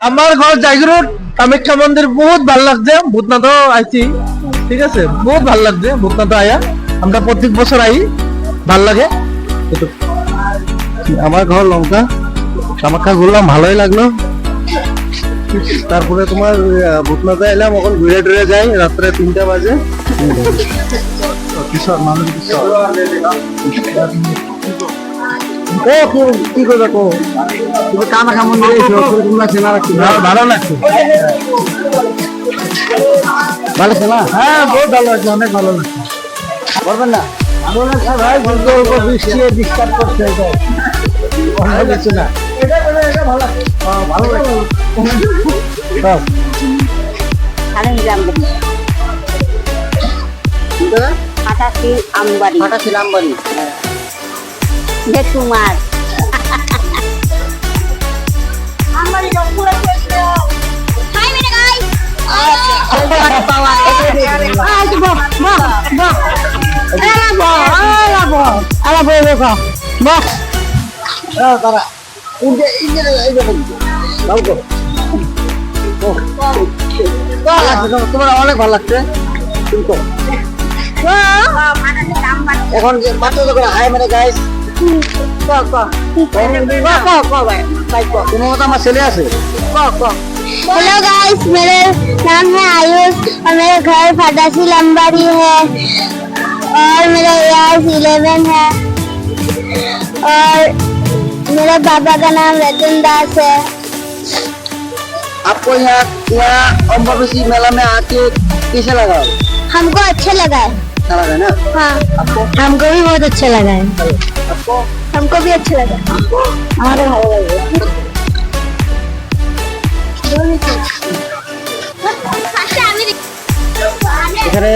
আমার ঘর জায়গিরোড কামাখ্যা মন্দির বহুত ভাল লাগছে ভূতনাথ আইছি ঠিক আছে বহুত ভাল লাগছে ভূতনাথ আয়া আমরা প্রত্যেক বছর আই ভাল লাগে আমার ঘর লঙ্কা কামাখ্যা ঘুরলাম ভালোই লাগলো তারপরে তোমার ভূতনাথে এলাম এখন ঘুরে টুরে যাই রাত্রে 3টা বাজে কিশোর মানুষ কিশোর কি করবে কো তুমি কামাখ্যা মন্দিরে এসো তোমরা চেনা রাখছো ভালো লাগছে ভালো চেনা হ্যাঁ বহুত ভালো লাগছে অনেক ভালো লাগছে বলবেন না ভাই বৃষ্টি ডিস্টার্ব করছে ভালো লাগছে না ভালো লাগছে ভালো লাগছে আমবাড়ি কুমার তোমার অনেক ভালো লাগছে এখন হাই মানে গাইস আমার ছেলে আছে हेलो गाइस मेरे नाम है आयुष और मेरे घर फटासी लंबारी है और मेरा एज 11 है और मेरे पापा का नाम रतन दास है। आपको यहाँ अम्बाबसी मेला में आके कैसे लगा हमको अच्छा लगा है। अच्छा लगा ना हाँ आपको हमको भी बहुत अच्छा लगा है। आपको हमको भी अच्छा लगा हमारे भालो लगे এখানে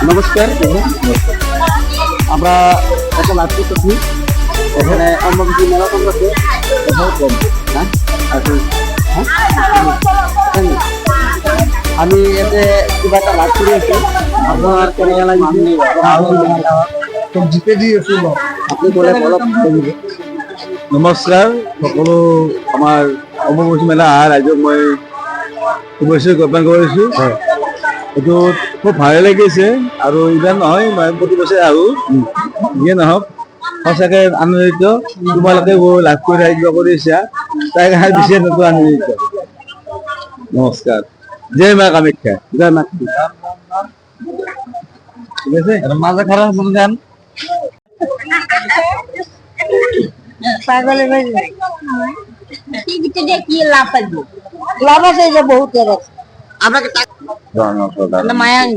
নমস্কার আমরা একটা লাভ করতেছি এখানে অম্বাবতী মেলা করতেছে আমি এতে কিবা একটা লাভ করেছি আপনার জিপে দিয়েছি আপনি বলে বলো নমস্কাৰ সকলো আমাৰ অম্বাবতী মেলা ৰাইজক মই শুভেচ্ছা জ্ঞাপন কৰিছো এইটো খুব ভালে লাগিছে আৰু ইমান নহয় মই প্ৰতি বছৰে আহো যিয়ে নহওক সঁচাকে আনন্দিত তোমালোকে লাভ কৰি ৰাইজ কৰিছা তাই কাৰণে বিশেষ আনন্দিত নমস্কাৰ জয় মা কামাখ্যা জয় মা ঠিক আছে মাজে খারাপ গান পাগল কি লাভ পাইবো লাভ আছে যে বহুত আপনাকে মায়াং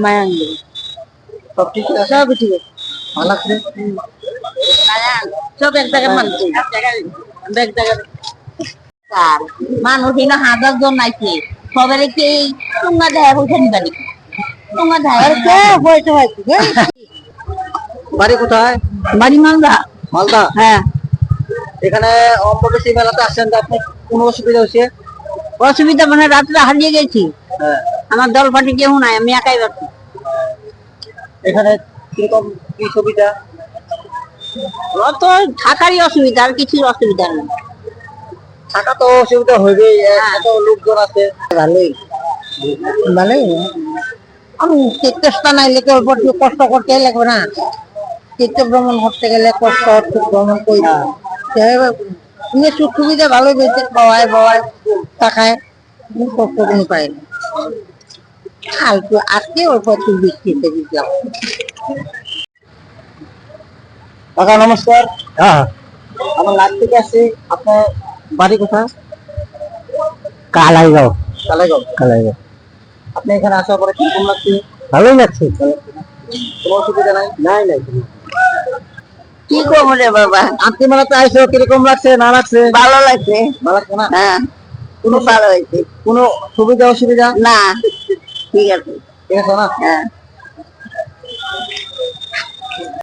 মায়াং সব ঠিক আছে সব ঠিক আছে ভালো লাগছে সব এক জায়গায় মানুষ এক জায়গায় মানুষ এনে 1000 জন নাইছে সবের কি তোমরা দেখা পয়সা নিবানি তোমরা দেখা কে পয়সা পাইছি বাড়ি কোথায় বাড়ি মালদা মালদা হ্যাঁ এখানে অম্বাবতী মেলাতে আসছেন তো আপনার কোনো অসুবিধা হচ্ছে অসুবিধা মানে রাত্রে হারিয়ে গেছি হ্যাঁ আমার দল পার্টি কেউ নাই আমি একাই যাচ্ছি এখানে কিরকম কি সুবিধা অত থাকারই অসুবিধা আর কিছু অসুবিধা নেই থাকা তো অসুবিধা হবে এত লোকজন আছে ভালোই ভালোই আমি তীর্থস্থান আইলে তো অল্প একটু কষ্ট করতে লাগবে না তীর্থ ভ্রমণ করতে গেলে কষ্ট ভ্রমণ করি সুখ সুবিধা ভালো পেয়েছে খাওয়ায় বাওয়ায় টাকায় কষ্ট কোনো পাই না কালকে আজকে অল্প একটু বৃষ্টিতে দিলাম কাকা নমস্কার হ্যাঁ আমার লাগ থেকে আসছি আপনার বাড়ি কোথায় কালাইগাঁও কালাইগাঁও আপনি এখানে আসার পরে কিরকম লাগছে ভালোই লাগছে কোনো অসুবিধা নাই নাই কি করবো রে বাবা আপনি মেলাতে আইসো কিরকম লাগছে না লাগছে ভালো লাগছে ভালো লাগছে না হ্যাঁ কোনো ভালো হয়েছে কোনো সুবিধা অসুবিধা না ঠিক আছে ঠিক আছে না হ্যাঁ